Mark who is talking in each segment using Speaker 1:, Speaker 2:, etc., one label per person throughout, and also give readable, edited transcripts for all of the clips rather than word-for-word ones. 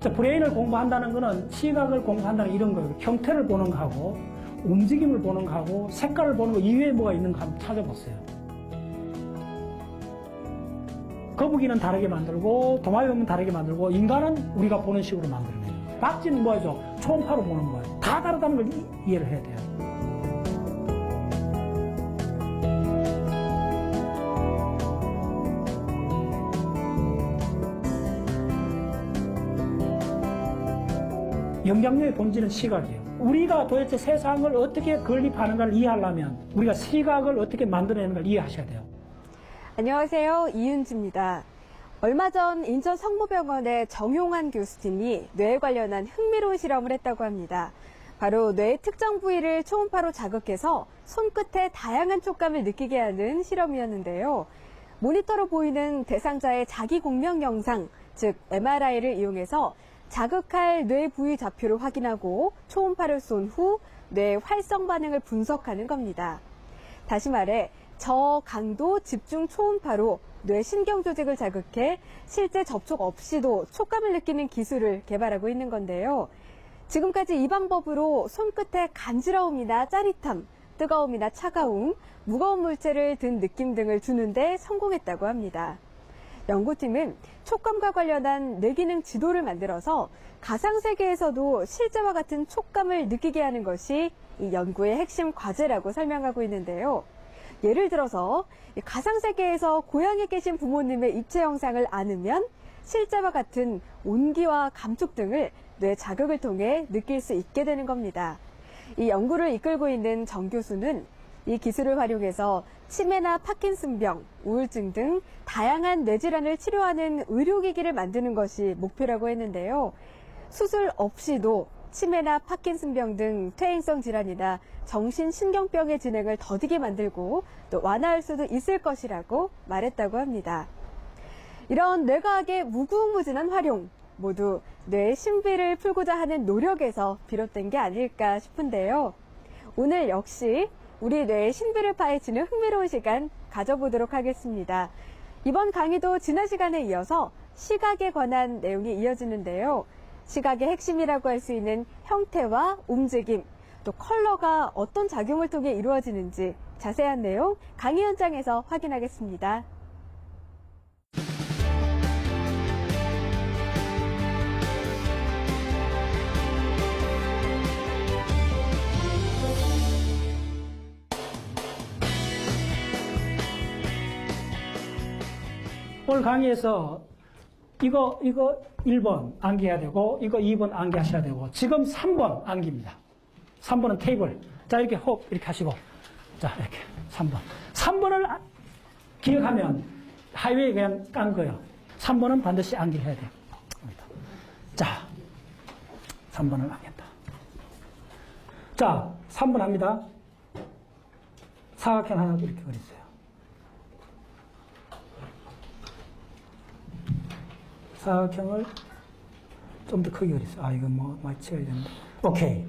Speaker 1: 자, 브레인을 공부한다는 거는 시각을 공부한다는 이런 거예요. 형태를 보는 거하고 움직임을 보는 거하고 색깔을 보는 거 이외에 뭐가 있는가 한번 찾아보세요. 거북이는 다르게 만들고 도마뱀은 다르게 만들고 인간은 우리가 보는 식으로 만들어내요. 박쥐는 뭐죠? 초음파로 보는 거예요. 다 다르다는 걸 이해를 해야 돼요. 영향력의 본질은 시각이에요. 우리가 도대체 세상을 어떻게 건립하는가를 이해하려면 우리가 시각을 어떻게 만들어내는가를 이해하셔야 돼요.
Speaker 2: 안녕하세요. 이윤지입니다. 얼마 전 인천 성모병원의 정용환 교수님이 뇌에 관련한 흥미로운 실험을 했다고 합니다. 바로 뇌의 특정 부위를 초음파로 자극해서 손끝에 다양한 촉감을 느끼게 하는 실험이었는데요. 모니터로 보이는 대상자의 자기 공명 영상, 즉 MRI를 이용해서 자극할 뇌 부위 좌표를 확인하고 초음파를 쏜 후 뇌 활성 반응을 분석하는 겁니다. 다시 말해 저강도 집중 초음파로 뇌 신경 조직을 자극해 실제 접촉 없이도 촉감을 느끼는 기술을 개발하고 있는 건데요. 지금까지 이 방법으로 손끝에 간지러움이나 짜릿함, 뜨거움이나 차가움, 무거운 물체를 든 느낌 등을 주는데 성공했다고 합니다. 연구팀은 촉감과 관련한 뇌기능 지도를 만들어서 가상세계에서도 실제와 같은 촉감을 느끼게 하는 것이 이 연구의 핵심 과제라고 설명하고 있는데요. 예를 들어서 가상세계에서 고향에 계신 부모님의 입체 영상을 안으면 실제와 같은 온기와 감촉 등을 뇌 자극을 통해 느낄 수 있게 되는 겁니다. 이 연구를 이끌고 있는 정 교수는 이 기술을 활용해서 치매나 파킨슨병, 우울증 등 다양한 뇌질환을 치료하는 의료기기를 만드는 것이 목표라고 했는데요. 수술 없이도 치매나 파킨슨병 등 퇴행성 질환이나 정신신경병의 진행을 더디게 만들고 또 완화할 수도 있을 것이라고 말했다고 합니다. 이런 뇌과학의 무궁무진한 활용, 모두 뇌의 신비를 풀고자 하는 노력에서 비롯된 게 아닐까 싶은데요. 오늘 역시 우리 뇌의 신비를 파헤치는 흥미로운 시간 가져보도록 하겠습니다. 이번 강의도 지난 시간에 이어서 시각에 관한 내용이 이어지는데요. 시각의 핵심이라고 할 수 있는 형태와 움직임, 또 컬러가 어떤 작용을 통해 이루어지는지 자세한 내용 강의 현장에서 확인하겠습니다.
Speaker 1: 오늘 강의에서 이거 1번 암기해야 되고 이거 2번 암기하셔야 되고 지금 3번 암기입니다. 3번은 테이블. 자, 이렇게 홉 이렇게 하시고 자, 이렇게 3번. 3번을 기억하면 하이웨이 그냥 깐 거예요. 3번은 반드시 암기를 해야 돼요. 자, 3번을 암기한다. 자, 3번 합니다. 사각형 하나 이렇게 그리세요. 사각형을 좀 더 크게 그리세요. 아, 이거 많이 채워야 되는데. 오케이.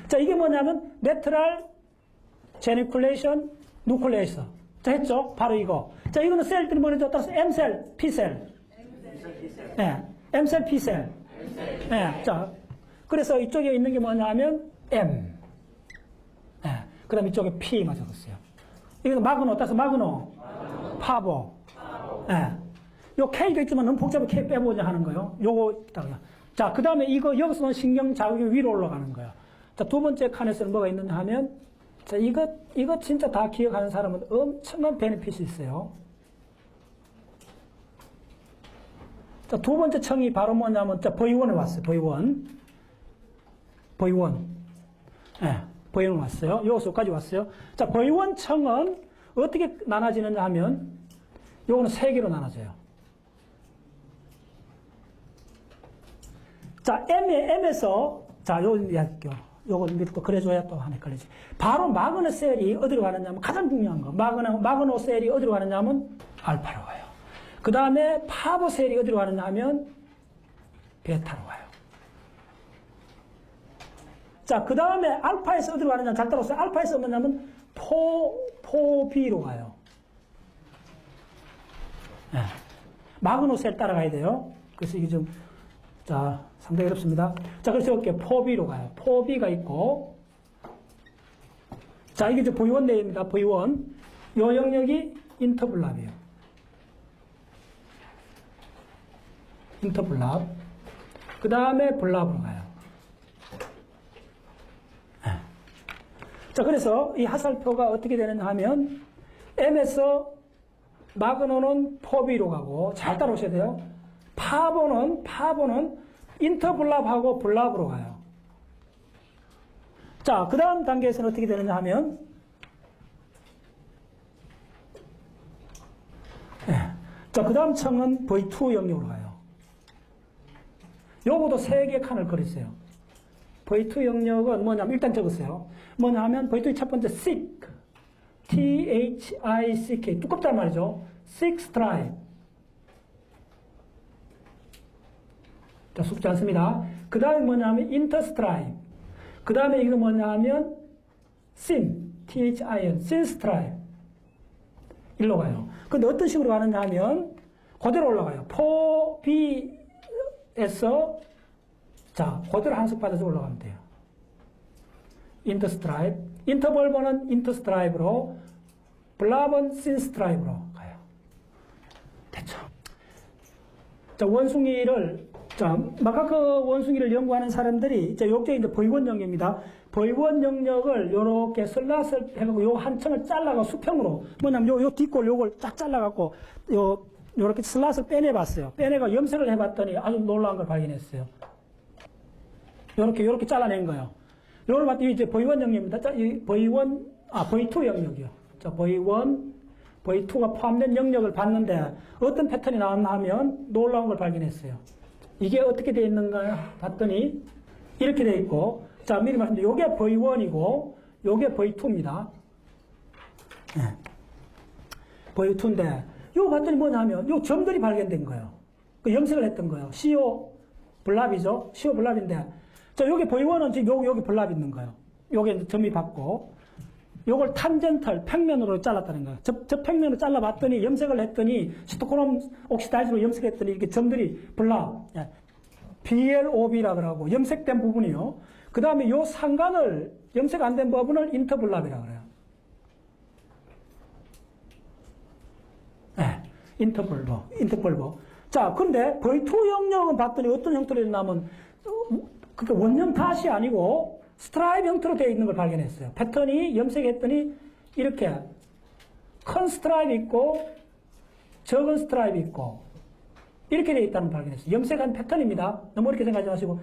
Speaker 1: 자, 이게 뭐냐면, 내트럴, 제니쿨레이션, 누클레이션. 자, 했죠? 바로 이거. 자, 이거는 셀들이 뭐냐면, 따라서 M셀, P셀. 네. M셀, P셀. 네. 자, 그래서 이쪽에 있는 게 뭐냐면, M. 네. 그 다음에 이쪽에 P 맞아줬어요. 이거 마그노, 따라서 마그노. 파보. 네. 요 K도 있지만 너무 복잡하게 K 빼보자 하는 거예요. 요거 있다가. 자, 그 다음에 이거, 여기서는 신경 자극이 위로 올라가는 거예요. 자, 두 번째 칸에서는 뭐가 있느냐 하면, 자, 이거 진짜 다 기억하는 사람은 엄청난 베네핏이 있어요. 자, 두 번째 청이 바로 뭐냐면, 자, V1에 왔어요. V1. 예, V1 왔어요. 여기서까지 왔어요. 자, V1 청은 어떻게 나눠지느냐 하면, 요거는 세 개로 나눠져요. 자, M에서, 자, 요거 밑도 그려줘야 또 하나 헷갈리지. 바로 마그너 셀이 어디로 가느냐면, 가장 중요한 거. 마그너 셀이 어디로 가느냐면, 알파로 가요. 그 다음에 파보 셀이 어디로 가느냐 하면, 베타로 가요. 자, 그 다음에 알파에서 어디로 가느냐, 잘 따라오세요. 알파에서 뭐냐면, 포비로 가요. 네. 마그너 셀 따라가야 돼요. 그래서 이게 좀, 자, 상당히 어렵습니다. 자, 그래서 이렇게 4B로 가요. 4B가 있고, 자, 이게 이제 V1 내입니다. V1. 요 영역이 인터블랍이에요. 인터블랍. 그 다음에 블랍으로 가요. 네. 자, 그래서 이 하살표가 어떻게 되느냐 하면, M에서 마그노는 4B로 가고, 잘 따라오셔야 돼요. 파보는 인터블랍하고 블랍으로 가요. 자, 그 다음 단계에서는 어떻게 되느냐 하면, 네. 자, 그 다음 층은 V2 영역으로 가요. 요거도 3개 칸을 그렸어요. V2 영역은 뭐냐면, 일단 적었어요. 뭐냐 하면, V2의 첫 번째, thick. T-H-I-C-K. 두껍단 말이죠. thick stripe. 자, 숙지 않습니다. 그 다음에 뭐냐 하면, interstripe. 그 다음에 이거 뭐냐 하면, thin. T-H-I-N. thin stripe. 일로 가요. 근데 어떤 식으로 가느냐 하면, 그대로 올라가요. 4B에서, 자, 그대로 한 수 받아서 올라가면 돼요. 인터스트라이프. 인터벌버는 인터스트라이프로, 블랍은 신스트라이프로 가요. 됐죠. 자, 원숭이를, 자, 마카크 원숭이를 연구하는 사람들이, 자, 요게 이제 V1 영역입니다. V1 영역을 요렇게 슬라슬 해가지고 요 한 층을 잘라가 수평으로, 뭐냐면 요 뒷골 요걸 쫙 잘라갖고, 요렇게 슬라슬 빼내봤어요. 빼내가 염색을 해봤더니 아주 놀라운 걸 발견했어요. 요렇게 잘라낸 거예요. 요걸 봤더니 이제 V1 영역입니다. 자, 이 V2 영역이요. 자, V1, V2가 포함된 영역을 봤는데 어떤 패턴이 나왔나 하면 놀라운 걸 발견했어요. 이게 어떻게 되어 있는가 봤더니 이렇게 되어 있고, 자, 미리 말씀드린 요게 V1이고 요게 V2입니다. 네. V2인데 요 봤더니 뭐냐 하면 요 점들이 발견된 거예요. 그 염색을 했던 거예요. CO 블랍이죠. CO 블랍인데, 자, 여기 V1은 지금 여기 블랍이 있는 거예요. 요게 이제 점이 받고, 요걸 탄젠털, 평면으로 잘랐다는 거예요. 저 평면으로 잘라봤더니, 염색을 했더니, 스토크롬 옥시다이즈로 염색했더니, 이렇게 점들이 블랍, BLOB라 그러고, 염색된 부분이요. 그 다음에 요 상간을, 염색 안 된 부분을 인터블랍이라 그래요. 네, 인터벌버. 자, 근데 V2 영역은 봤더니 어떤 형태로 됐냐면, 그러니까 원형 탓이 아니고 스트라이프 형태로 되어 있는 걸 발견했어요. 패턴이 염색했더니 이렇게 큰 스트라이프 있고 적은 스트라이프 있고 이렇게 되어 있다는 걸 발견했어요. 염색한 패턴입니다. 너무 이렇게 생각하지 마시고,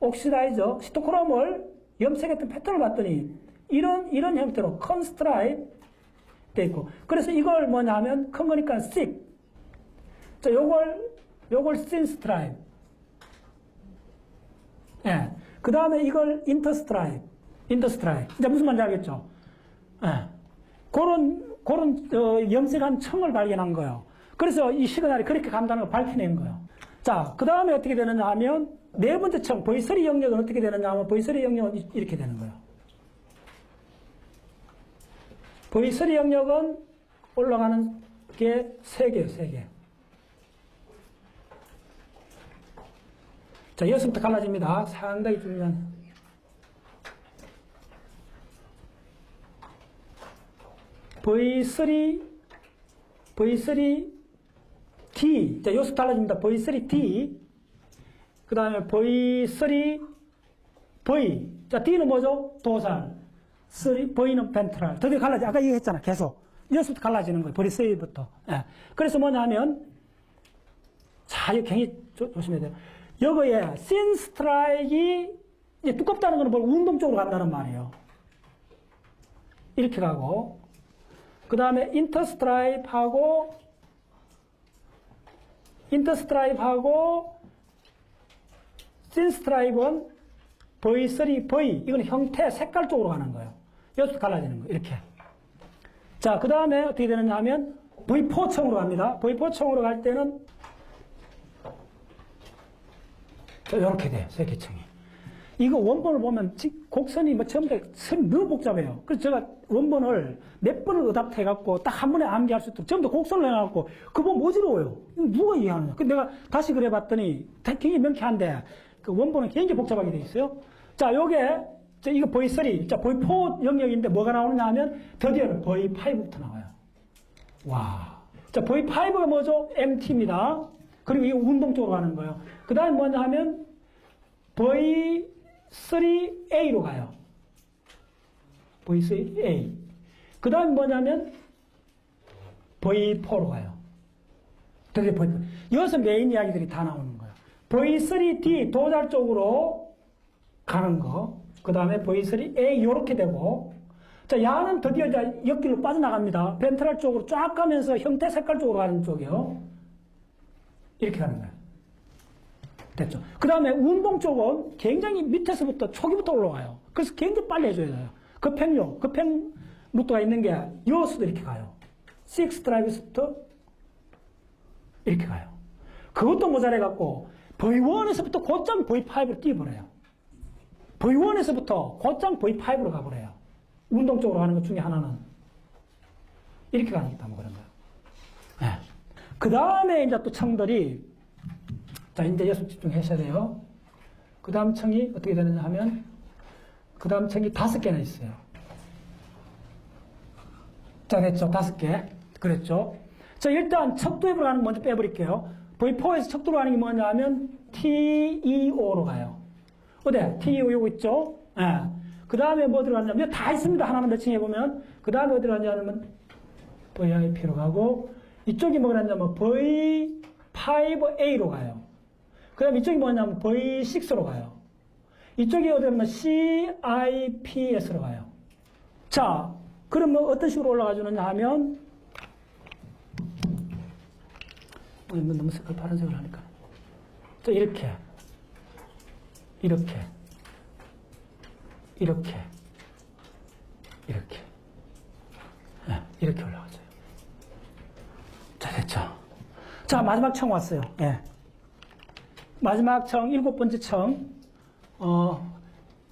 Speaker 1: 옥시다이저, 시토크롬을 염색했던 패턴을 봤더니 이런 형태로 큰 스트라이프 되어 있고, 그래서 이걸 뭐냐 하면 큰 거니까 thick. 자, 요걸 thin stripe. 예. 그 다음에 이걸 인터스트라이프. 이제 무슨 말인지 알겠죠? 예. 그런 염색한 층을 발견한 거예요. 그래서 이 시그널이 그렇게 간다는 걸 밝혀낸 거예요. 자, 그 다음에 어떻게 되느냐 하면, 네 번째 층, V3 영역은 어떻게 되느냐 하면, V3 영역은 이렇게 되는 거예요. V3 영역은 올라가는 게 3개예요, 3개. 자, 여기서부터 갈라집니다. 상당히 중요한. V3D. 자, 여기서 달라집니다. V3D. 그 다음에 V3V. 자, D는 뭐죠? 도살. V는 벤트럴. 드디어 갈라지. 아까 얘기했잖아. 계속. 여기서부터 갈라지는 거예요. V3부터. 예. 그래서 뭐냐 하면, 자, 이거 굉장히 조심해야 돼요. 여기에 신 스트라이크가 두껍다는 건 뭘 운동 쪽으로 간다는 말이에요. 이렇게 가고, 그 다음에 인터스트라이프하고 신 스트라이프는 V3V, 이건 형태, 색깔 쪽으로 가는 거예요. 여기서 갈라지는 거예요. 이렇게. 자, 그 다음에 어떻게 되느냐 하면 V4층으로 갑니다. V4층으로 갈 때는 이렇게 돼요. 세개층이. 이거 원본을 보면 곡선이 뭐 전부 다 선이 너무 복잡해요. 그래서 제가 원본을 몇 번을 어답트 해갖고 딱 한 번에 암기할 수 있도록 전부 다 곡선을 해갖고 그거 보면 어지러워요. 이거 누가 이해하느냐. 근데 내가 다시 그래봤더니 굉장히 명쾌한데 그 원본은 굉장히 복잡하게 돼 있어요. 자, 요게 이거 V3, 자, V4 영역인데 뭐가 나오느냐 하면 드디어는 V5부터 나와요. 와. 자, V5가 뭐죠? MT입니다. 그리고 이거 운동 쪽으로 가는 거예요. 그 다음에 뭐냐 하면 V3A로 가요. V3A. 그 다음에 뭐냐면 V4로 가요. 드디어 V4. 여기서 메인 이야기들이 다 나오는 거예요. V3D 도달 쪽으로 가는 거. 그 다음에 V3A 요렇게 되고, 자, 야는 드디어 이제 옆길로 빠져나갑니다. 벤트럴 쪽으로 쫙 가면서 형태 색깔 쪽으로 가는 쪽이요. 이렇게 가는 거예요. 됐죠. 그 다음에 운동 쪽은 굉장히 밑에서부터 초기부터 올라가요. 그래서 굉장히 빨리 해줘야 돼요. 급행 루트가 있는 게 여수도 이렇게 가요. 6 드라이브부터 이렇게 가요. 그것도 모자라갖고 V1에서부터 곧장 V5로 뛰어버려요. V1에서부터 곧장 V5로 가버려요. 운동 쪽으로 가는 것 중에 하나는 이렇게 가는 게 뭐 그런 거예요. 네. 그 다음에 이제 또 청들이, 자, 이제 여기서 집중하셔야 돼요. 그 다음 청이 어떻게 되느냐 하면, 그 다음 청이 5개나 있어요. 자, 됐죠? 5개. 그랬죠? 자, 일단 척도입으로 가는 거 먼저 빼버릴게요. V4에서 척도로 가는 게 뭐냐 하면 TEO로 가요. 어디? TEO 요거 있죠? 예. 네. 그 다음에 뭐 들어가냐면, 다 있습니다. 하나는 매칭 해보면. 그 다음에 어디 들어가냐면 VIP로 가고, 이쪽이 뭐가 나냐면 V5A로 가요. 그 다음에 이쪽이 뭐냐면 V6로 가요. 이쪽이 어디 가면 CIPS로 가요. 자, 그러면 어떤 식으로 올라가 주느냐 하면, 너무 색깔 파란색을 하니까. 자, 이렇게. 이렇게. 이렇게. 이렇게. 네, 이렇게 올라가죠. 자, 됐죠. 자, 마지막 청 왔어요. 예. 마지막 청, 7번째 청. V3,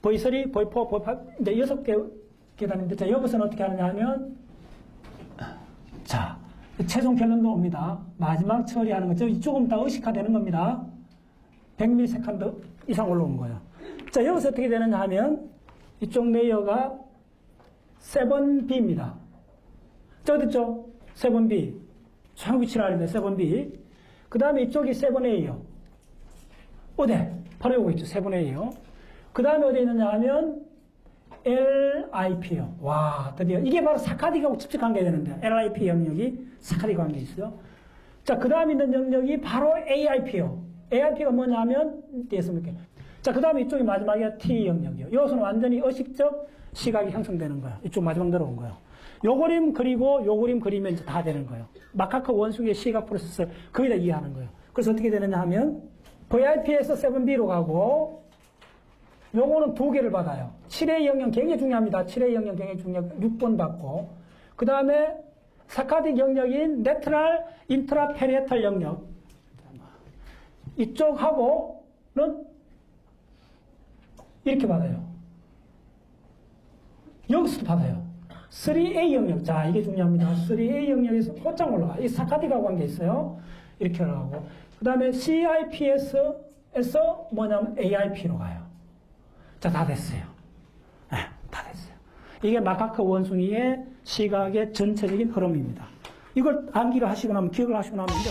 Speaker 1: V4, V5, 이제 6개 계단인데, 자, 여기서는 어떻게 하느냐 하면, 자, 최종 결론도 옵니다. 마지막 처리하는 거죠. 이쪽은 다 의식화되는 겁니다. 100ms 이상 올라온 거예요. 자, 여기서 어떻게 되느냐 하면, 이쪽 레이어가 7B입니다. 자, 어딨죠? 7B. 정확 위치를 알면 7B. 그 다음에 이쪽이 7A요. 어디? 바로 요거 있죠. 7A요. 그 다음에 어디 있느냐 하면 LIP요. 와, 드디어. 이게 바로 사카디하고 직접 관계가 되는데, LIP 영역이 사카디 관계 있어요. 자, 그 다음에 있는 영역이 바로 AIP요. AIP가 뭐냐 하면, 뒤에서 이렇게. 자, 그 다음에 이쪽이 마지막에 T 영역이요. 이것은 완전히 의식적 시각이 형성되는 거예요. 이쪽 마지막 들어온 거예요. 요 그림 그리고 요 그림 그리면 이제 다 되는 거예요. 마카크 원숭이의 시각 프로세스 거의 다 이해하는 거예요. 그래서 어떻게 되느냐 하면 VIP에서 7B로 가고 요거는 2개를 받아요. 7A 영역 굉장히 중요합니다. 7A 영역 굉장히 중요하고 6번 받고 그 다음에 사카디 영역인 레트럴 인트라페리에탈 영역 이쪽하고는 이렇게 받아요. 여기서도 받아요. 3A 영역. 자, 이게 중요합니다. 3A 영역에서 곧장 올라가. 이 사카디가 관계 있어요. 이렇게 올라가고. 그 다음에 CIPS에서 뭐냐면 AIP로 가요. 자, 다 됐어요. 네, 다 됐어요. 이게 마카크 원숭이의 시각의 전체적인 흐름입니다. 이걸 암기를 하시고 나면, 기억을 하시고 나면 이제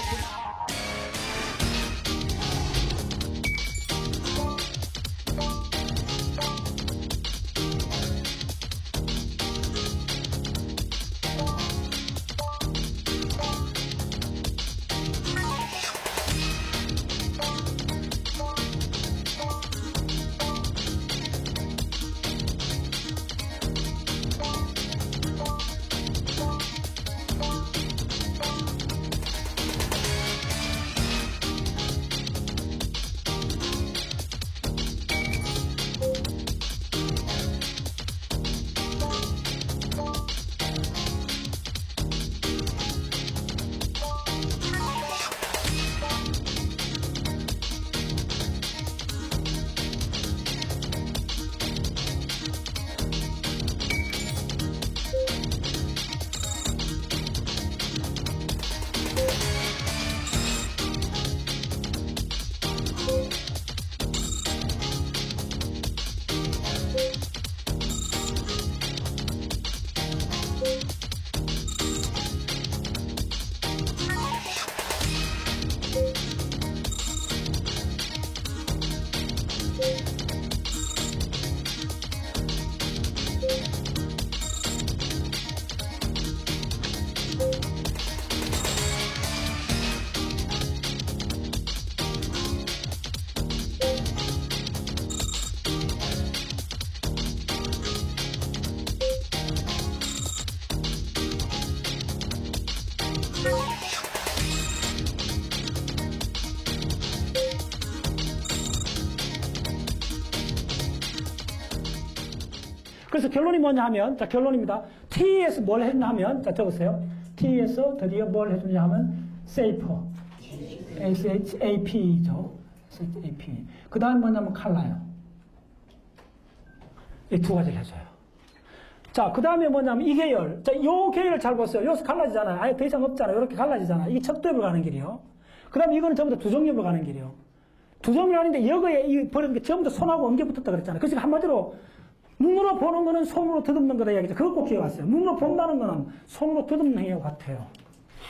Speaker 1: 그래서 결론이 뭐냐 하면, 자, 결론입니다. T에서 뭘 했나 하면, 자, 적으세요. T에서 드디어 뭘 해주냐 하면, safer. SHAP죠. SHAP. 그 다음 뭐냐면, 칼라요. 이 두 가지를 해줘요. 자, 그 다음에 뭐냐면, 이 계열. 자, 요 계열을 잘 보세요. 여기서 갈라지잖아요. 아예 더 이상 없잖아요. 이렇게 갈라지잖아요. 이게 척도협으로 가는 길이요. 그 다음에 이거는 전부 다 두정협으로 가는 길이요. 두정협이 아닌데, 여기에 이 버리는 게 전부 다 손하고 엉겨 붙었다 그랬잖아요. 그래서 한마디로, 눈으로 보는 거는 손으로 더듬는 거다 이야기죠. 그거 꼭 기억하세요. 눈으로 본다는 거는 손으로 더듬는 행위와 같아요.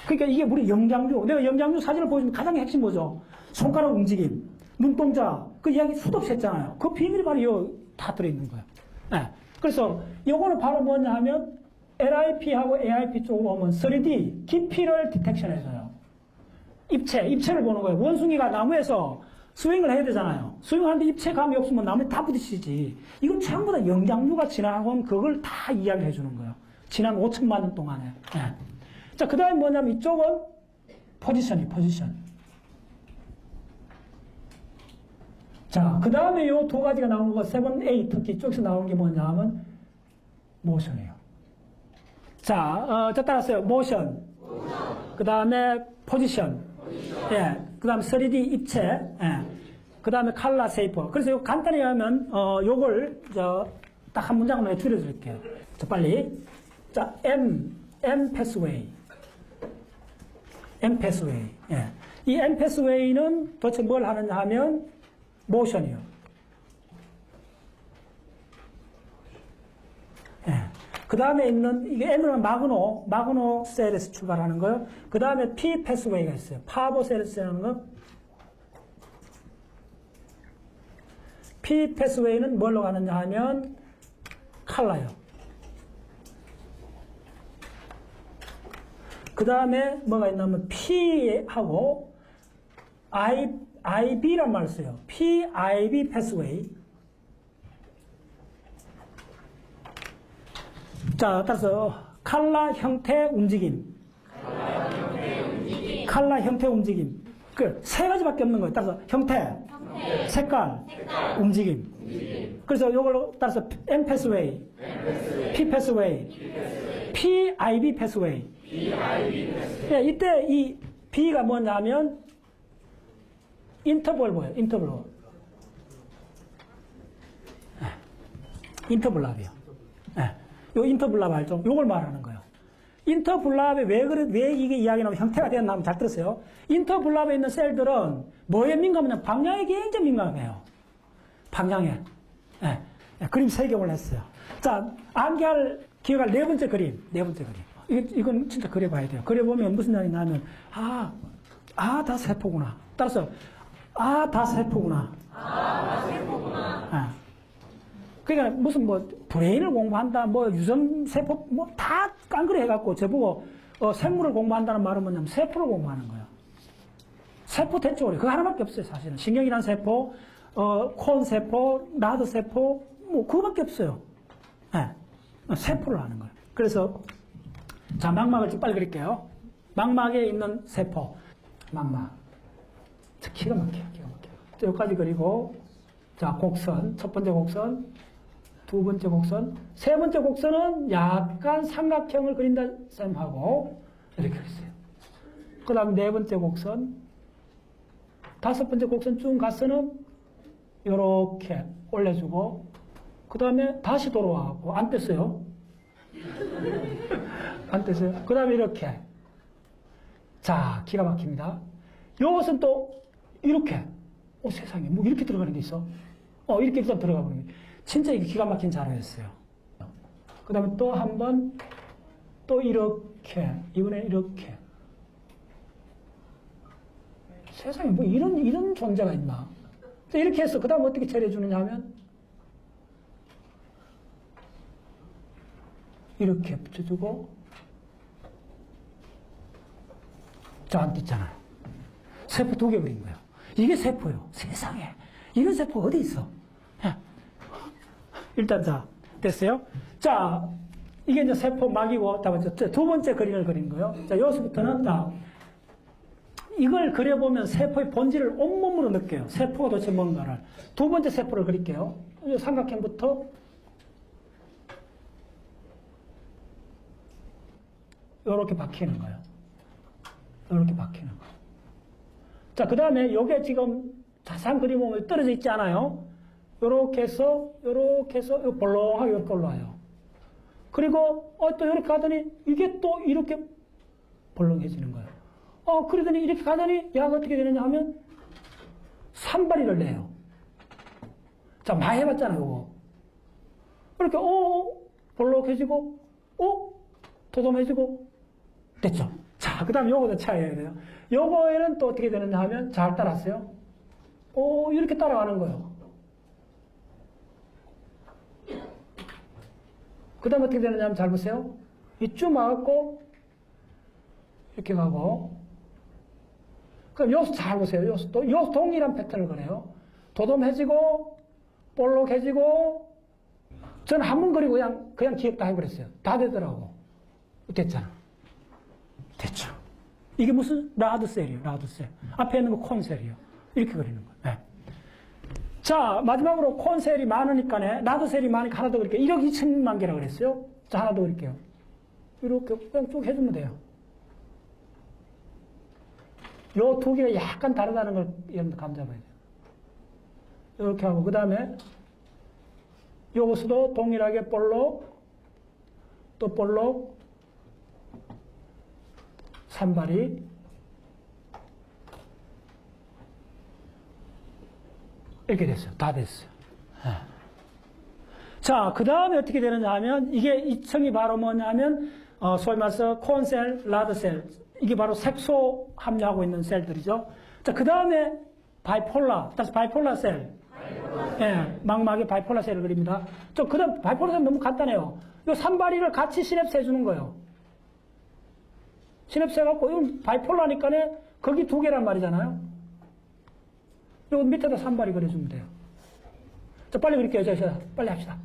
Speaker 1: 그러니까 이게 우리 영장류, 내가 영장류 사진을 보여주면 가장 핵심 뭐죠? 손가락 움직임, 눈동자, 그 이야기 수도 없이 했잖아요. 그 비밀이 바로 요 다 들어있는 거예요. 네. 그래서 요거는 바로 뭐냐 하면 LIP하고 AIP 쪽으로 오면 3D, 깊이를 디텍션 해줘요. 입체를 보는 거예요. 원숭이가 나무에서 스윙을 해야 되잖아요. 스윙을 하는데 입체감이 없으면 나무에 다 부딪히지. 이건 전부 다 영장류가 지나온 그걸 다 이야기를 해주는 거예요. 지난 5천만 년 동안에. 네. 자, 그 다음에 뭐냐면 이쪽은 포지션. 자, 그 다음에 요 두 가지가 나온 거, 7, 8, 특히 이쪽에서 나온 게 뭐냐 하면 모션이에요. 자, 자, 따라서요. 모션. 그 다음에 포지션. 예. 그 다음에 3D 입체. 예. 그 다음에 칼라 세이퍼. 그래서 요 간단히 하면, 요걸, 딱 한 문장으로 줄여드릴게요. 자, 빨리. 자, M pathway. 예. 이 M pathway는 도대체 뭘 하느냐 하면, 모션이요. 예. 그 다음에 있는, 이게 M은 마그노 셀에서 출발하는 거요. 그 다음에 P 패스웨이가 있어요. 파보 셀에서 하는 거. P 패스웨이는 뭘로 가느냐 하면, 칼라요. 그 다음에 뭐가 있냐면, P하고 IB란 말을 써요. PIB 패스웨이. 자, 따라서 칼라 형태 움직임. 칼라 형태 움직임. 그 세 가지밖에 없는 거예요. 따라서 형태, 색깔, 움직임. 그래서 이걸로 따라서 M 패스웨이, P 패스웨이, PIB 패스웨이. 네, 이때 이 B가 뭐냐면 인터벌 뭐예요? 인터블랍이요. 요 인터블랍 알죠? 요걸 말하는 거예요. 인터블랍에 왜 이게 이야기 나오면 형태가 되었나 하면 잘 들었어요. 인터블랍에 있는 셀들은 뭐에 민감하냐면 방향에 굉장히 민감해요. 방향에. 그림 3개를 했어요. 자, 기억할 네 번째 그림. 이건 진짜 그려봐야 돼요. 그려보면 무슨 말이 나면, 다 세포구나. 따라서, 다 세포구나. 그러니까 무슨 브레인을 공부한다, 유전세포, 다 깡그리 해갖고 저보고, 생물을 공부한다는 말은 뭐냐면 세포를 공부하는 거예요. 세포 대쪽으로. 그거 하나밖에 없어요, 사실은. 신경이란 세포, 콘세포, 나드세포, 그거밖에 없어요. 세포를 하는 거예요. 그래서, 자, 망막을 좀 빨리 그릴게요. 망막에 있는 세포. 망막. 기가 막혀요. 여기까지 그리고, 자, 곡선. 첫 번째 곡선, 두 번째 곡선, 세 번째 곡선은 약간 삼각형을 그린다 쌤하고, 이렇게 그렸어요. 그 다음 네 번째 곡선, 다섯 번째 곡선 쭉 가서는, 요렇게 올려주고, 그 다음에 다시 돌아와갖고, 안 뗐어요. 안 뗐어요. 그 다음에 이렇게. 자, 기가 막힙니다. 요것은 또, 이렇게. 세상에, 이렇게 들어가는 게 있어? 이렇게 일단 들어가 버리는 게. 진짜 이게 기가 막힌 자료였어요. 그 다음에 또 한 번, 또 이렇게, 이번엔 이렇게. 세상에, 이런 존재가 있나? 이렇게 해서, 그 다음 어떻게 처리해주느냐 하면, 이렇게 붙여주고, 자, 안 뜯잖아요. 세포 2개 그린 거예요. 이게 세포예요. 세상에. 이런 세포 어디 있어? 일단, 자, 됐어요? 자, 이게 이제 세포 막이고, 두 번째 그림을 그린 거예요. 자, 여기서부터는, 자, 이걸 그려보면 세포의 본질을 온몸으로 느껴요. 세포가 도대체 뭔가를. 두 번째 세포를 그릴게요. 삼각형부터 요렇게 박히는 거예요. 요렇게 박히는 거예요. 자, 그 다음에 요게 지금 자세한 그림 보면 떨어져 있지 않아요? 요렇게 해서 요 볼록하게 요렇게 올라와요. 그리고, 또 요렇게 가더니 이게 또 이렇게 볼록해지는 거예요. 그러더니 이렇게 가더니 야가 어떻게 되느냐 하면 산발이를 내요. 자, 많이 해봤잖아요, 요거. 이렇게, 볼록해지고, 도톰해지고, 됐죠? 자, 그 다음 요거도 차이해야 돼요. 요거에는 또 어떻게 되느냐 하면, 잘 따랐어요? 이렇게 따라가는 거예요. 그 다음 어떻게 되느냐 하면 잘 보세요. 이쯤 와갖고, 이렇게 가고, 그럼 여기서 잘 보세요. 여기서 동일한 패턴을 그려요. 도톰해지고, 볼록해지고, 저는 한 번 그리고 그냥 기억 다 해버렸어요. 다 되더라고. 됐잖아. 됐죠. 이게 무슨 라드셀이에요, 라드셀. 앞에 있는 거 콘셀이에요. 이렇게 그리는 거예요. 네. 자, 마지막으로 콘셀이 많으니까, 라드셀이 많으니까 하나 더 그릴게요. 1억 2천만 개라고 그랬어요. 자, 하나 더 그릴게요. 이렇게 그냥 쭉 해주면 돼요. 요 두 개가 약간 다르다는 걸 여러분들 감잡아야 돼요. 이렇게 하고, 그 다음에 요것도 동일하게 볼록, 또 볼록, 산발이, 이렇게 됐어요. 다 됐어요. 자, 그 다음에 어떻게 되느냐 하면, 이게 이 층이 바로 뭐냐면, 소위 말해서 콘셀, 라드셀, 이게 바로 색소 함유하고 있는 셀들이죠. 자, 그 다음에 바이폴라, 다시 바이폴라 셀. 예, 망막에 바이폴라 셀을 그립니다. 그 다음 바이폴라 셀 너무 간단해요. 이 산발이를 같이 시냅스 해주는 거예요. 시냅스 해갖고, 이건 바이폴라니까 거기 두 개란 말이잖아요. 요 밑에다 산발이 그려주면 돼요. 자, 빨리 그릴게요. 자, 빨리 합시다.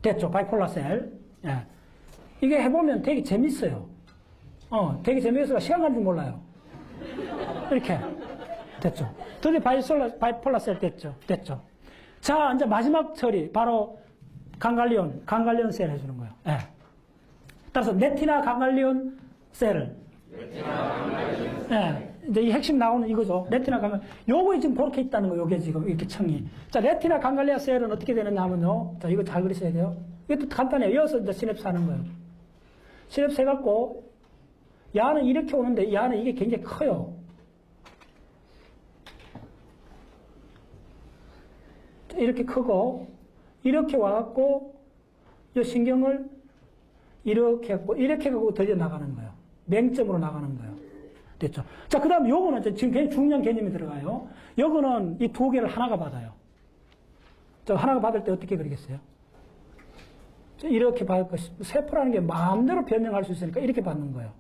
Speaker 1: 됐죠. 바이폴라 셀. 예. 이게 해보면 되게 재밌어요. 되게 재미있어서 시간 가는 줄 몰라요. 이렇게. 됐죠. 드디어 바이폴라 셀 됐죠. 됐죠. 자, 이제 마지막 처리. 바로 강갈리온 셀 해주는 거예요. 예. 따라서 네티나 강갈리온 셀을. 예. 이제 이 핵심 나오는 이거죠. 레티나 강갈리온. 요거 지금 그렇게 있다는 거예요. 요게 지금 이렇게 층이. 자, 레티나 강갈리아 셀은 어떻게 되느냐 하면요. 자, 이거 잘 그리셔야 돼요. 이것도 간단해요. 이어서 이제 시냅스 하는 거예요. 시냅스 해갖고, 야는 이렇게 오는데, 야는 이게 굉장히 커요. 이렇게 크고, 이렇게 와갖고, 이 신경을 이렇게 하고, 이렇게 하고 들려 나가는 거예요. 맹점으로 나가는 거예요. 됐죠. 자, 그 다음 요거는 지금 굉장히 중요한 개념이 들어가요. 요거는 이 두 개를 하나가 받아요. 저 하나가 받을 때 어떻게 그리겠어요? 이렇게 받을 것이, 세포라는 게 마음대로 변형할 수 있으니까 이렇게 받는 거예요.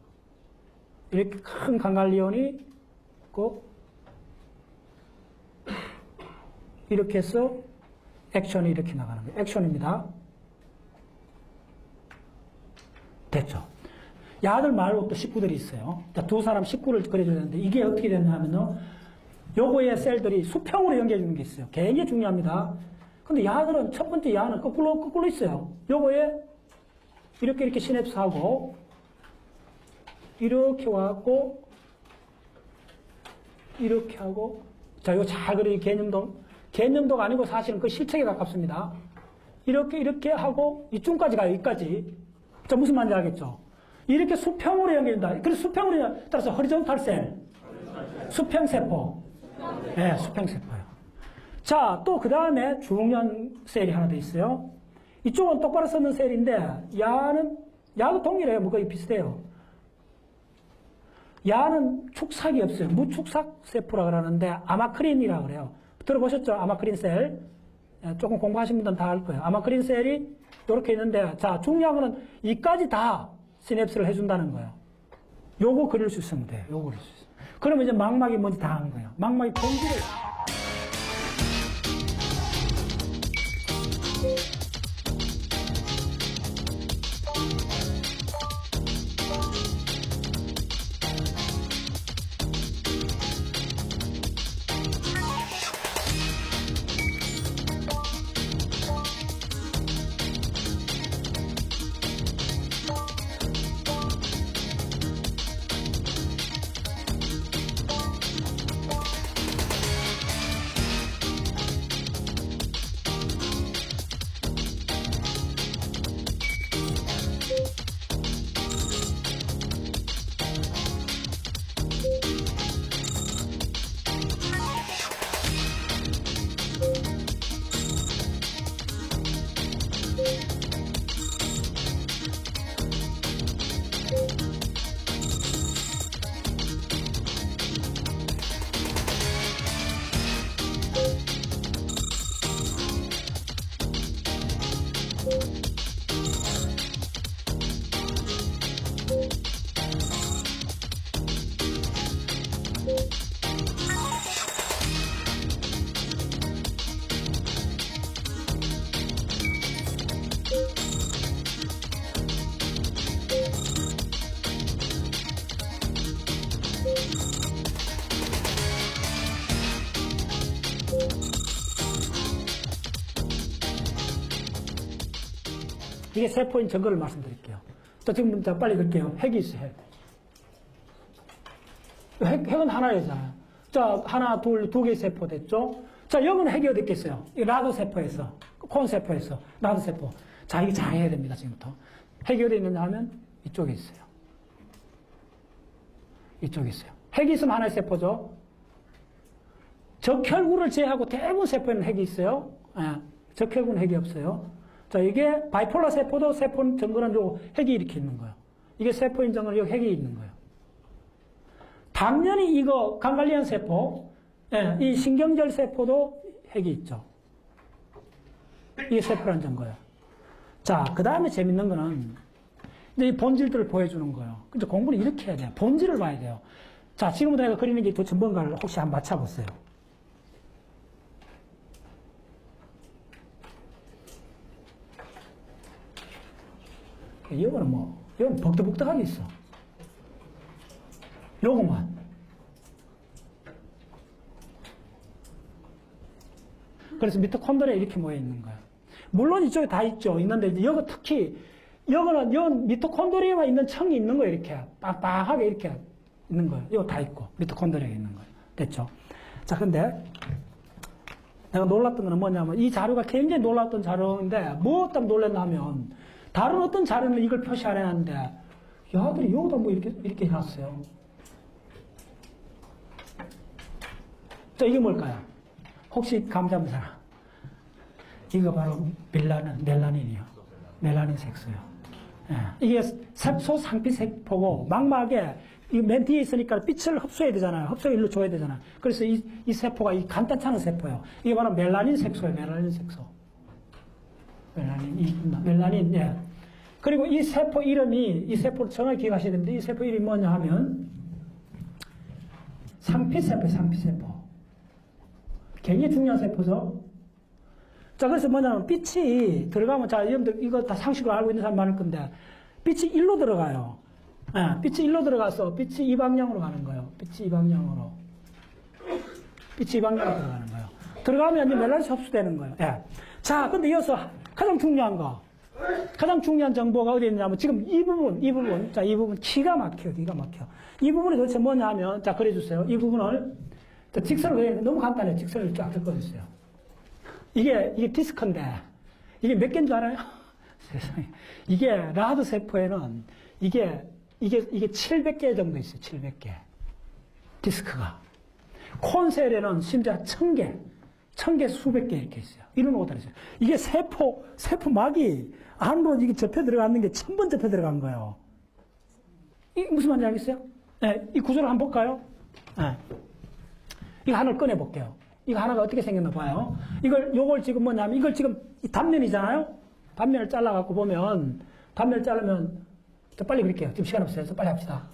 Speaker 1: 이렇게 큰 강갈리온이 있고, 이렇게 해서 액션이 이렇게 나가는 거예요. 액션입니다. 됐죠. 야들 말고 또 식구들이 있어요. 자, 두 사람 식구를 그려줘야 되는데, 이게 어떻게 되냐면요. 요거의 셀들이 수평으로 연결해주는 게 있어요. 굉장히 중요합니다. 근데 야들은, 첫 번째 야는 거꾸로 있어요. 요거에 이렇게 시냅스하고, 이렇게 와갖고, 이렇게 하고, 자, 이거 잘 그리기 개념도가 아니고 사실은 그 실책에 가깝습니다. 이렇게 하고, 이쯤까지 가요, 여기까지. 자, 무슨 말인지 알겠죠? 이렇게 수평으로 연결된다. 그래서 수평으로, 따라서 허리존탈 셀. 수평세포. 네, 수평세포요. 자, 또 그 다음에 중년 셀이 하나 더 있어요. 이쪽은 똑바로 쓰는 셀인데, 야도 동일해요. 뭐 거의 비슷해요. 야는 축삭이 없어요. 무축삭 세포라 그러는데, 아마크린이라 그래요. 들어보셨죠? 아마크린 셀. 조금 공부하신 분들은 다 알 거예요. 아마크린 셀이 이렇게 있는데, 자, 중요한 거는 이까지 다 시냅스를 해준다는 거예요. 요거 그릴 수 있으면 돼요. 요거 그릴 수 있어요. 그러면 이제 망막이 뭔지 다 아는 거예요. 망막이 본질을. 이게 세포인 증거를 말씀드릴게요. 자, 지금 자, 빨리 그럴게요. 핵이 있어요, 핵. 핵은 하나이잖아요. 자, 하나, 둘, 두 개의 세포 됐죠? 자, 여기는 핵이 어디 있겠어요? 이 라도 세포에서, 콘 세포에서, 라도 세포. 자, 이게 잘 해야 됩니다, 지금부터. 핵이 어디 있느냐 하면 이쪽에 있어요. 이쪽에 있어요. 핵이 있으면 하나의 세포죠. 적혈구를 제외하고 대부분 세포에는 핵이 있어요. 예, 적혈구는 핵이 없어요. 자, 이게 바이폴라 세포도 세포 증거는 요 핵이 이렇게 있는 거예요. 이게 세포인 증거는 여기 핵이 있는 거예요. 당연히 이거 강갈리안 세포, 예, 이 신경절 세포도 핵이 있죠. 이게 세포라는 증거예요. 자, 그 다음에 재밌는 거는 이제 이 본질들을 보여주는 거예요. 근데 공부를 이렇게 해야 돼요. 본질을 봐야 돼요. 자, 지금부터 내가 그리는 게 도대체 뭔가를 혹시 한번 맞춰보세요. 이거는 뭐, 이건 벅덕벅덕하게 있어. 요것만. 그래서 미토콘드리아 이렇게 모여 있는 거야. 물론 이쪽에 다 있죠. 있는데, 이제 여기 특히, 여기는 미토콘드리아가 있는 층이 있는 거예요. 이렇게. 빵빵하게 이렇게 있는 거예요. 이거 다 있고, 미토콘드리아가 있는 거예요. 됐죠? 자, 근데, 내가 놀랐던 거는 뭐냐면, 이 자료가 굉장히 놀랐던 자료인데, 뭐 때문에 놀랐냐면, 다른 어떤 자료는 이걸 표시 안 해놨는데, 야들이 여기다 뭐 이렇게 해놨어요. 자, 이게 뭘까요? 혹시 감 잡는 사람? 이거 바로 멜라닌이요. 멜라닌 색소요. 예. 이게 색소 상피 세포고, 망막에, 맨 뒤에 있으니까 빛을 흡수해야 되잖아요. 흡수를 일로 줘야 되잖아요. 그래서 이 세포가 이 간단치 않은 세포예요. 이게 바로 멜라닌 색소예요. 멜라닌 색소. 멜라닌, 예. 그리고 이 세포 이름이, 이 세포를 정확히 기억하셔야 되는데, 이 세포 이름이 뭐냐 하면, 상피세포, 상피세포. 굉장히 중요한 세포죠. 자, 그래서 뭐냐면, 빛이 들어가면, 자, 여러분들 이거 다 상식으로 알고 있는 사람 많을 건데, 빛이 일로 들어가요. 예, 빛이 일로 들어가서, 빛이 이 방향으로 가는 거예요. 빛이 이 방향으로. 빛이 이 방향으로 들어가는 거예요. 들어가면 이제 멜라닌이 흡수되는 거예요. 예. 자, 근데 이어서 가장 중요한 거. 가장 중요한 정보가 어디 있냐면, 지금 이 부분. 자, 이 부분 기가 막혀요, 기가 막혀. 이 부분이 도대체 뭐냐 하면, 자, 그려주세요. 이 부분을, 자, 직선을 그리는데 너무 간단해요. 직선을 쫙 긋어주세요. 이게 디스크인데, 이게 몇 개인 줄 알아요? 세상에. 이게, 라드 세포에는, 이게 700개 정도 있어요, 700개. 디스크가. 콘셀에는 심지어 1000개, 1000개 수백 개 이렇게 있어요. 이런 것도 있어요. 이게 세포막이 안으로 이게 접혀 들어가는 게 1000번 접혀 들어간 거예요. 이게 무슨 말인지 알겠어요? 네, 이 구조를 한번 볼까요? 네. 이거 하나를 꺼내볼게요. 이거 하나가 어떻게 생겼나 봐요. 요걸 지금 뭐냐면, 이걸 지금 이 단면이잖아요? 단면을 잘라갖고 보면, 단면을 자르면, 저 빨리 그릴게요. 지금 시간 없어요. 그래서 빨리 합시다.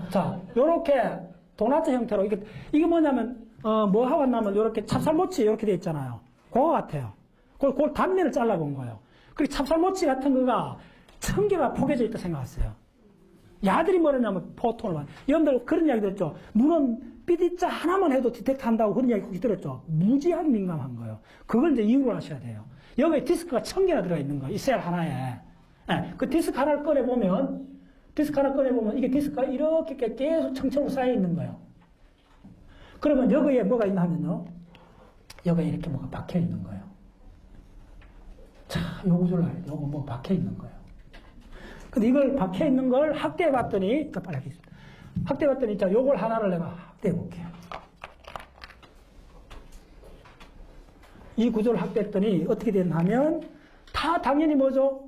Speaker 1: 자, 요렇게 도나트 형태로, 이게 뭐냐면, 뭐 하고 왔냐면, 요렇게 찹쌀모치 이렇게 돼 있잖아요. 그거 같아요. 그걸 단면을 잘라본 거예요. 그리고 찹쌀모치 같은 거가 1000개가 포개져 있다 생각하세요. 야들이 뭐냐면 포톤을. 여러분들 그런 이야기 들었죠? 눈은 삐디자 하나만 해도 디텍트 한다고 그런 이야기 혹시 들었죠? 무지하게 민감한 거예요. 그걸 이제 이유로 하셔야 돼요. 여기에 디스크가 1000개나 들어가 있는 거예요. 이 셀 하나에. 네, 그 디스크 하나를 꺼내보면, 이게 디스크가 이렇게 계속 청청으로 쌓여 있는 거예요. 그러면 여기에 뭐가 있나 하면요. 여기에 이렇게 뭐가 박혀 있는 거예요. 자, 요 구조를 알아야 돼. 요거 뭐 박혀 있는 거예요. 근데 이걸 박혀 있는 걸 확대해 봤더니, 자, 빨리 하겠습니다. 확대해 봤더니, 자, 요걸 하나를 내가 확대해 볼게요. 이 구조를 확대했더니 어떻게 됐나 하면, 다 당연히 뭐죠?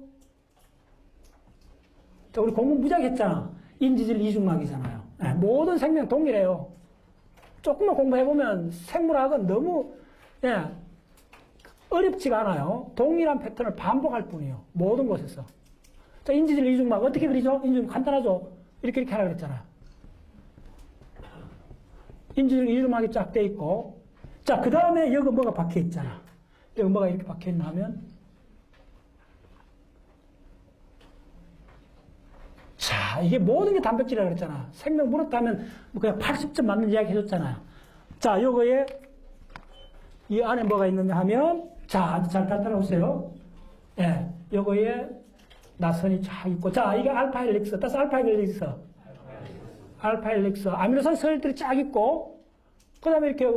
Speaker 1: 자, 우리 공부 무지하게 했잖아. 인지질 이중막이잖아요. 네, 모든 생명 동일해요. 조금만 공부해보면 생물학은 너무, 예, 어렵지가 않아요. 동일한 패턴을 반복할 뿐이에요. 모든 곳에서. 자, 인지질 이중막 어떻게 그리죠? 인지질 간단하죠? 이렇게 하라 그랬잖아요. 인지질 이중막이 쫙 돼 있고, 자, 그 다음에 여기 뭐가 박혀 있잖아. 여기 뭐가 이렇게 박혀 있나 하면, 자, 이게 모든 게 단백질이라고 그랬잖아. 생명 물었다면 뭐 그냥 80점 맞는 이야기 해줬잖아요. 자, 요거에 이 안에 뭐가 있느냐 하면, 자, 아주 잘 따라오세요. 예. 요거에 나선이 쫙 있고, 자, 이게 알파 헬릭스, 따서 알파 헬릭스. 알파 헬릭스. 아미노산 서열들이 쫙 있고, 그 다음에 이렇게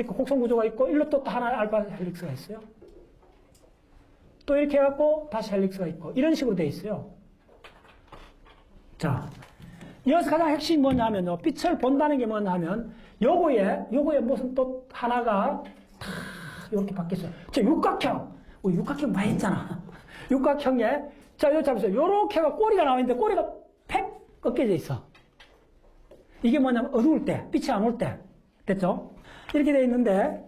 Speaker 1: 곡선 구조가 있고, 일로 또 하나 알파 헬릭스가 있어요. 또 이렇게 해갖고, 다시 헬릭스가 있고, 이런 식으로 돼 있어요. 자, 여기서 가장 핵심이 뭐냐면요. 빛을 본다는 게 뭐냐면, 요거에 무슨 또 하나가 탁 이렇게 바뀌었어요. 저 육각형. 우리 육각형 많이 했잖아. 육각형에, 자, 여기 잡으세요. 요렇게가 꼬리가 나와 있는데, 꼬리가 팩 꺾여져 있어. 이게 뭐냐면, 어두울 때, 빛이 안 올 때. 됐죠? 이렇게 돼 있는데,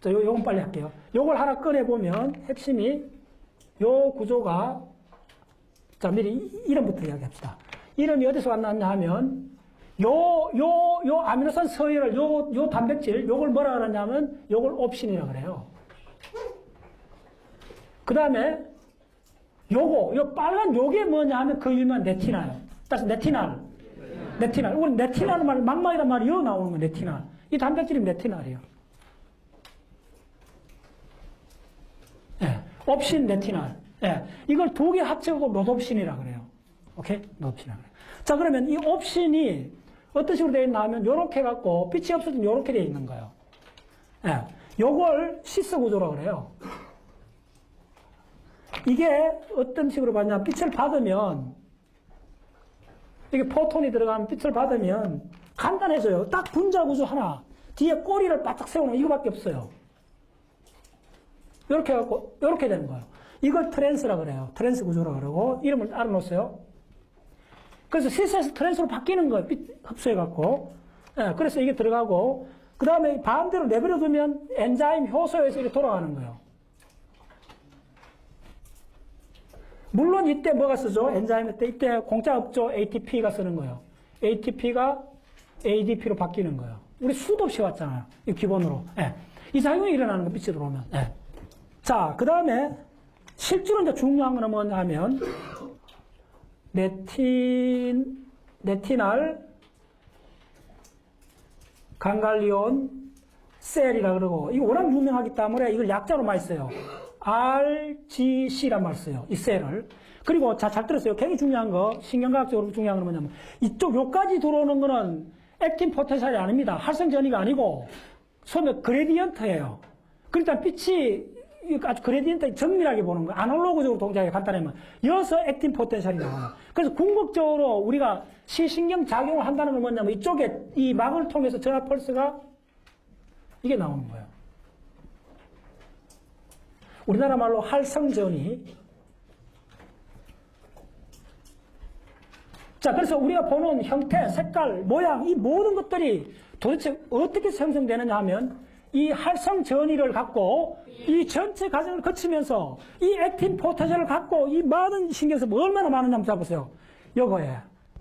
Speaker 1: 자, 요건 빨리 할게요. 요걸 하나 꺼내보면, 핵심이, 요 구조가, 자, 미리 이름부터 이야기합시다. 이름이 어디서 왔느냐 하면, 요 아미노산 서열을, 요 단백질, 요걸 뭐라 그러냐면, 요걸 옵신이라 그래요. 그 다음에, 요 빨간 요게 뭐냐 하면 그 이름은 네티나요. 따라서 네티날. 우리 네티날 말, 망막이란 말이 요 나오는 거, 네티날. 이 단백질이 네티날이에요. 예, 옵신, 네티날. 예, 이걸 두 개 합쳐서 로놉신이라 그래요. 오케이? 로놉신이라 그래요. 자, 그러면 이 옵신이 어떤 식으로 되어 있나 하면 요렇게 해갖고 빛이 없어지면 요렇게 되어 있는 거예요. 예, 요걸 시스 구조라고 그래요. 이게 어떤 식으로 봤냐, 빛을 받으면, 이게 포톤이 들어가면 빛을 받으면 간단해져요. 딱 분자 구조 하나, 뒤에 꼬리를 바짝 세우는 이거밖에 없어요. 이렇게 해갖고, 이렇게 되는 거예요. 이걸 트랜스라 그래요. 트랜스 구조라 그러고, 이름을 알아놓으세요. 그래서 시스에서 트랜스로 바뀌는 거예요. 빛 흡수해갖고. 예, 그래서 이게 들어가고, 그 다음에 반대로 내버려두면 엔자임 효소에서 이렇게 돌아가는 거예요. 물론 이때 뭐가 쓰죠? 엔자임 때 이때 공짜 없죠? ATP가 쓰는 거예요. ATP가 ADP로 바뀌는 거예요. 우리 수도 없이 왔잖아요. 이 기본으로. 예. 이 작용이 일어나는 거, 빛이 들어오면. 예. 자, 그 다음에 실제로 이제 중요한 거는 뭐냐 하면 네티날 강갈리온 셀이라 그러고, 이거 워낙 유명하기 때문에 이걸 약자로 많이 써요. RGC란 말 써요. 이 셀을. 그리고 잘 들었어요. 굉장히 중요한 거, 신경과학적으로 중요한 건 뭐냐면, 이쪽 요까지 들어오는 거는 액틴 포텐셜이 아닙니다. 활성 전이가 아니고, 소위 그레디언트예요. 그러니까 빛이 아주 그레디언트 정밀하게 보는 거예요. 아날로그적으로 동작이 간단하면. 여기서 액틴 포텐셜이 나와요. 그래서 궁극적으로 우리가 시신경 작용을 한다는 건 뭐냐면, 이쪽에 이 막을 통해서 전화 펄스가 이게 나오는 거예요. 우리나라 말로 활성전이. 자, 그래서 우리가 보는 형태, 색깔, 모양, 이 모든 것들이 도대체 어떻게 생성되느냐 하면, 이 활성전이를 갖고 이 전체 과정을 거치면서 이 액틴 포텐셜을 갖고 이 많은 신경에서 얼마나 많은지 한번 잡으세요. 요거에.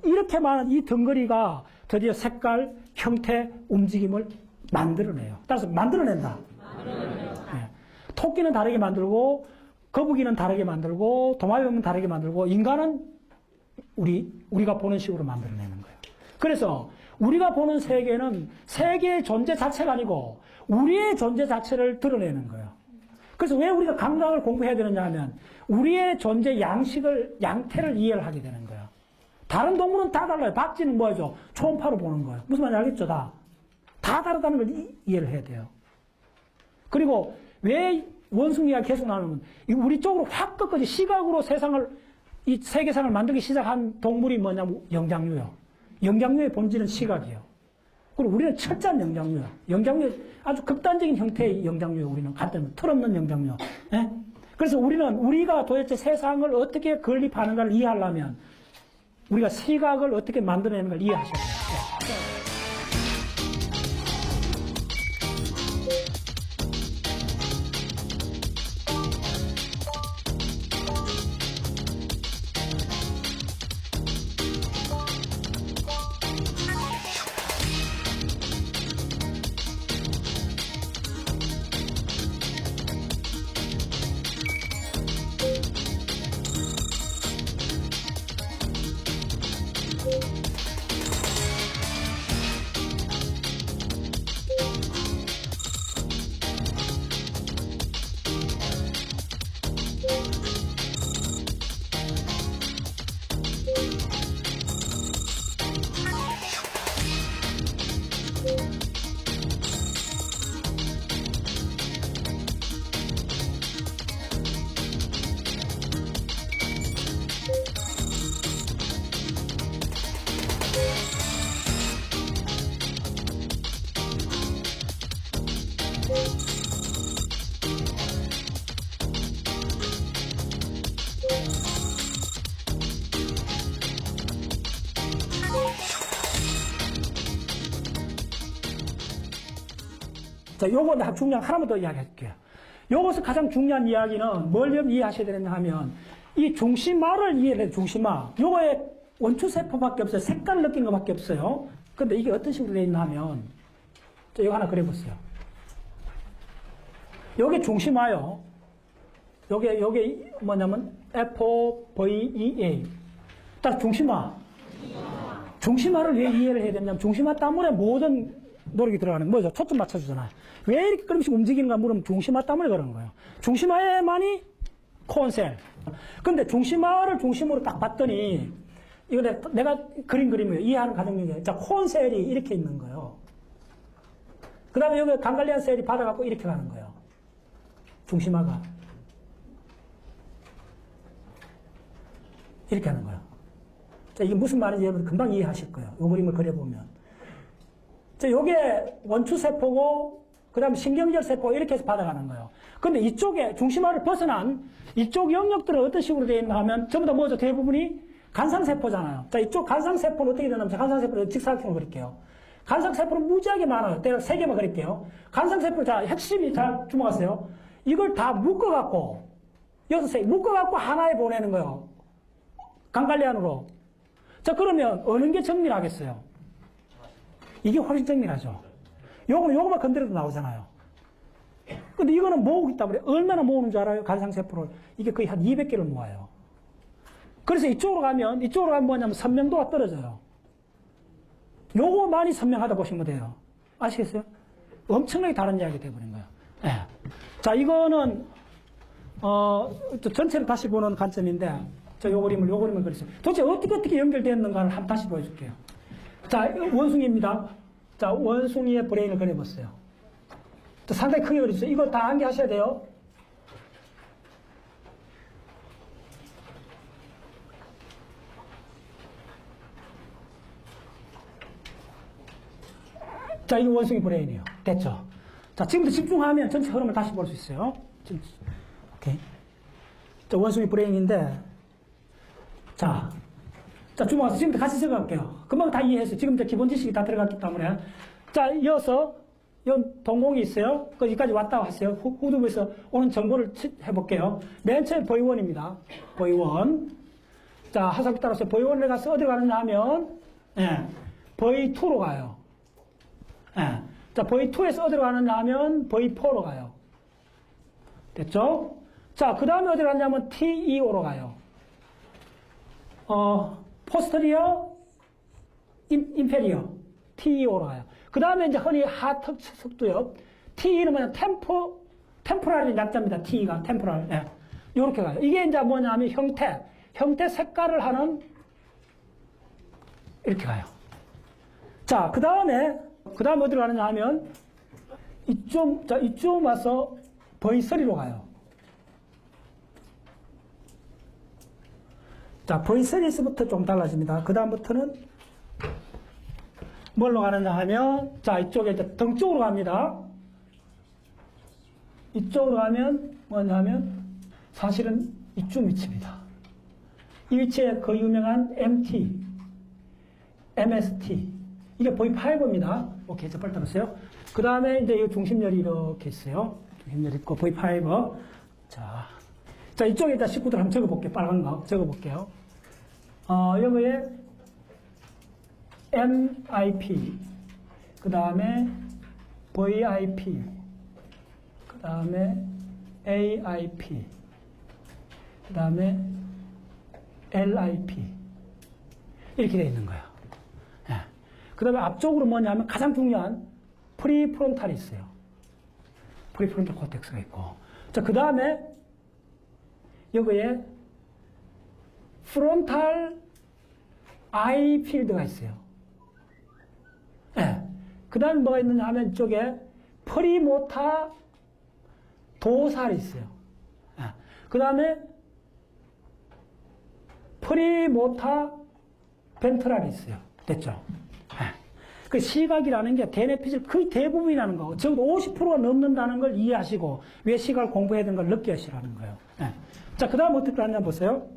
Speaker 1: 이렇게 많은 이 덩어리가 드디어 색깔, 형태, 움직임을 만들어내요. 따라서 만들어낸다. 네. 토끼는 다르게 만들고, 거북이는 다르게 만들고, 도마뱀은 다르게 만들고, 인간은 우리가 보는 식으로 만들어내는 거예요. 그래서 우리가 보는 세계는 세계의 존재 자체가 아니고 우리의 존재 자체를 드러내는 거예요. 그래서 왜 우리가 감각을 공부해야 되느냐 하면 우리의 존재 양태를 이해를 하게 되는 거예요. 다른 동물은 다 달라요. 박쥐는 뭐죠? 초음파로 보는 거예요. 무슨 말인지 알겠죠? 다 다르다는 걸 이해를 해야 돼요. 그리고 왜 원숭이가 계속 나오는 우리 쪽으로 확 끝까지 시각으로 이 세계상을 만들기 시작한 동물이 뭐냐면 영장류요. 영장류의 본질은 시각이에요. 그리고 우리는 철저한 영장류예요. 영장류 아주 극단적인 형태의 영장류예요. 우리는 간단히 털없는 영장류. 예? 그래서 우리가 도대체 세상을 어떻게 건립하는가를 이해하려면 우리가 시각을 어떻게 만들어내는 걸 이해하셔야 돼요. 예. 자, 요거 중요한 하나만 더 이야기할게요. 요것서 가장 중요한 이야기는 뭘 이해하셔야 되느냐 하면 이 중심화를 이해해야 돼요. 중심화. 요거에 원추세포밖에 없어요. 색깔을 느끼는 것밖에 없어요. 근데 이게 어떤 식으로 되어 있나 하면 자, 이거 하나 그려보세요. 요게 중심화요. 요게 뭐냐면 FOVEA. 딱 중심화. 중심화를 왜 이해를 해야 되냐면 중심화 때문에 모든 노력이 들어가는 뭐죠? 초점 맞춰주잖아요. 왜 이렇게 그림씩 움직이는가 물으면 중심화 때문에 그러는 거예요. 중심화에만이 콘셀. 근데 중심화를 중심으로 딱 봤더니 이거 내가 그린 그림이에요. 이해하는 과정 중에 자, 콘셀이 이렇게 있는 거예요. 그 다음에 여기 강갈리안 셀이 받아갖고 이렇게 가는 거예요. 중심화가. 이렇게 하는 거예요. 자, 이게 무슨 말인지 여러분 금방 이해하실 거예요. 이 그림을 그려보면. 자, 요게 원추세포고, 그 다음에 신경절 세포 이렇게 해서 받아가는 거예요. 근데 이쪽에 중심화를 벗어난 이쪽 영역들은 어떤 식으로 되어 있나 하면 전부 다 뭐죠? 대부분이 간상세포잖아요. 자, 이쪽 간상세포는 어떻게 되냐면 간상세포를 직사각형으로 그릴게요. 간상세포는 무지하게 많아요. 때려 3개만 그릴게요. 간상세포, 자, 핵심이 잘 주목하세요. 이걸 다 묶어갖고, 여기서 묶어갖고 하나에 보내는 거예요. 강갈리안으로. 자, 그러면 어느 게 정밀하겠어요? 이게 훨씬 정밀하죠. 요거만 건드려도 나오잖아요. 근데 이거는 모으고 있다 그래. 얼마나 모으는 줄 알아요? 간상세포를. 이게 거의 한 200개를 모아요. 그래서 이쪽으로 가면 뭐냐면 선명도가 떨어져요. 요거 많이 선명하다 보시면 돼요. 아시겠어요? 엄청나게 다른 이야기가 되어버린 거예요. 네. 자, 이거는, 전체를 다시 보는 관점인데, 자, 요 그림을 그렸어요. 도대체 어떻게 연결되었는가를 한번 다시 보여줄게요. 자, 원숭이입니다. 자, 원숭이의 브레인을 그려봤어요. 자, 상당히 크게 그려주세요. 이거 다 한 개 하셔야 돼요. 자, 이거 원숭이 브레인이에요. 됐죠? 자, 지금부터 집중하면 전체 흐름을 다시 볼 수 있어요. 오케이. 자, 원숭이 브레인인데, 자, 주목하세요. 지금부터 같이 적어갈게요. 금방 다 이해했어요. 지금 기본 지식이 다 들어갔기 때문에. 자, 이어서, 요 동공이 있어요. 거기까지 왔다 하세요. 후두부에서 오는 정보를 해볼게요. 맨 처음 V1입니다. V1. 자, 하석기 따라서 V1에 가서 어디 가느냐 하면, 예, V2로 가요. 예. 자, V2에서 어디로 가느냐 하면 V4로 가요. 됐죠? 자, 그 다음에 어디로 가냐면 TEO로 가요. 포스터리어, 인페리어, TEO로 가요. 그 다음에 이제 흔히 하트 속도요. TE는 뭐냐, 템포랄이 약자입니다. T가, 템포랄. 예. 요렇게 가요. 이게 이제 뭐냐면 형태 색깔을 하는, 이렇게 가요. 자, 그 다음에 어디로 가느냐 하면, 이쪽 와서 V3로 가요. 자, V3에서부터 좀 달라집니다. 그 다음부터는 뭘로 가느냐 하면, 자, 이쪽에 이제 등 쪽으로 갑니다. 이쪽으로 가면 뭐냐 하면, 사실은 이쪽 위치입니다. 이 위치에 그 유명한 MT, MST. 이게 V5입니다. 오케이, 자, 빨리 따라오세요. 그 다음에 이제 이 중심열이 이렇게 있어요. 중심열이 있고, V5. 자, 이쪽에다 식구들 한번 적어볼게요. 빨간 거 적어볼게요. 여기에 MIP, 그 다음에 VIP, 그 다음에 AIP, 그 다음에 LIP. 이렇게 되어 있는 거예요. 예. 그 다음에 앞쪽으로 뭐냐면 가장 중요한 프리프론탈이 있어요. 프리프론탈 코텍스가 있고. 자, 그 다음에 여기에 프론탈 아이 필드가 있어요. 예. 그 다음에 뭐가 있느냐 하면 이쪽에 프리모타 도살이 있어요. 예. 그 다음에 프리모타 벤트랄이 있어요. 됐죠? 예. 그 시각이라는 게 대뇌피질 거의 대부분이라는 거, 적어도 50%가 넘는다는 걸 이해하시고 왜 시각을 공부해야 되는 걸 느끼시라는 거예요. 예. 자, 그 다음 어떻게 하냐 보세요.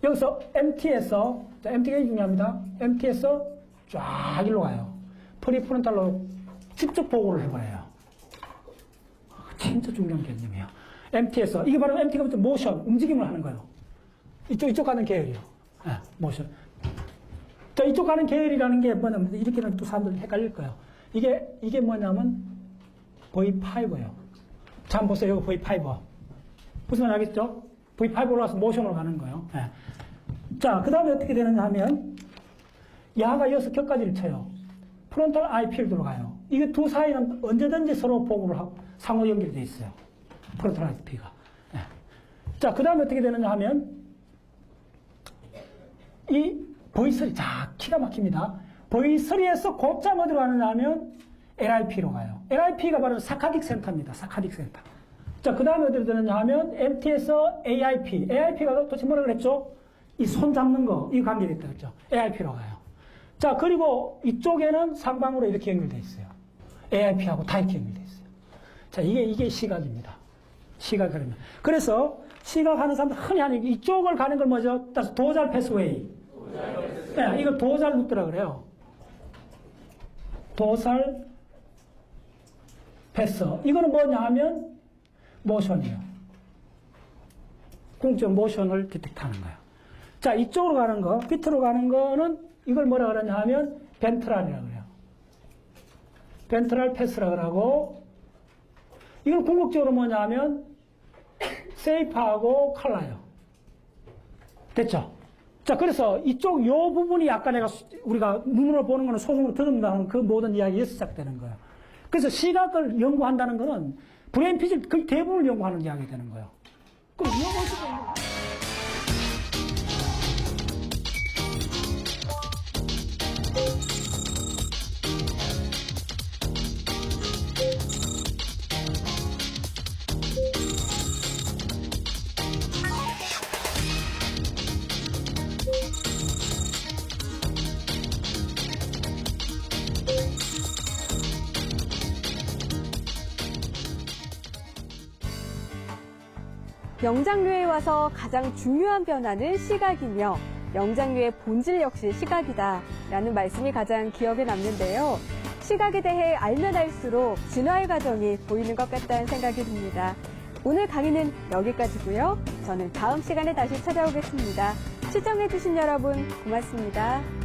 Speaker 1: 여기서 MT에서, MT가 중요합니다. MT에서 쫙 일로 가요. 프리프론탈로 직접 보고를 해버려요. 진짜 중요한 개념이에요. MT에서 이게 바로 MT가 모션, 움직임을 하는 거예요. 이쪽 가는 계열이요. 네, 모션. 자, 이쪽 가는 계열이라는 게 뭐냐면 이렇게는 또 사람들 헷갈릴 거예요. 이게 뭐냐면 V5예요. 자, 한번 보세요. 이거 V5. 무슨 말 알겠죠? V5 올라와서 모션으로 가는 거예요. 네. 자, 그 다음에 어떻게 되느냐 하면 야가 이어서 격가지를 쳐요. 프론탈 아이 필드로 가요. 이게 두 사이는 언제든지 서로 보고를 하고 상호 연결되어 있어요. 프론탈 아이 피가. 네. 자, 그 다음에 어떻게 되느냐 하면 이 보이서리, 자, 기가 막힙니다. 보이서리에서 곧장 어디로 가느냐 하면 LIP로 가요. LIP가 바로 사카딕 센터입니다. 사카딕 센터. 자, 그 다음에 어디로 되느냐 하면 MT에서 AIP. AIP가 도대체 뭐라 그랬죠? 이 손 잡는 거, 이 관계가 있다 그랬죠? AIP로 가요. 자, 그리고 이쪽에는 상방으로 이렇게 연결되어 있어요. AIP하고 다 이렇게 연결되어 있어요. 자, 이게 시각입니다. 시각 그러면. 그래서 시각하는 사람들 흔히 하는 이쪽을 가는 걸 뭐죠? 도잘 패스웨이. 네, 이걸 도잘 루트라 그래요. 도살 패스. 이거는 뭐냐 하면 모션이에요. 궁극적 모션을 디텍트하는 거예요. 자, 이쪽으로 가는 거, 밑으로 가는 거는 이걸 뭐라 그러냐 하면 벤트랄이라고 그래요. 벤트랄 패스라 그러고, 이건 궁극적으로 뭐냐 하면 세이프하고 컬러예요. 됐죠? 자, 그래서 이쪽 요 부분이 아까 우리가 눈으로 보는 거는 소중으로 들은다는 그 모든 이야기에서 시작되는 거예요. 그래서 시각을 연구한다는 거는 브레인 피질 거의 대부분을 연구하는 이야기가 되는 거예요. 그럼 이거
Speaker 2: 영장류에 와서 가장 중요한 변화는 시각이며 영장류의 본질 역시 시각이다 라는 말씀이 가장 기억에 남는데요. 시각에 대해 알면 알수록 진화의 과정이 보이는 것 같다는 생각이 듭니다. 오늘 강의는 여기까지고요. 저는 다음 시간에 다시 찾아오겠습니다. 시청해주신 여러분 고맙습니다.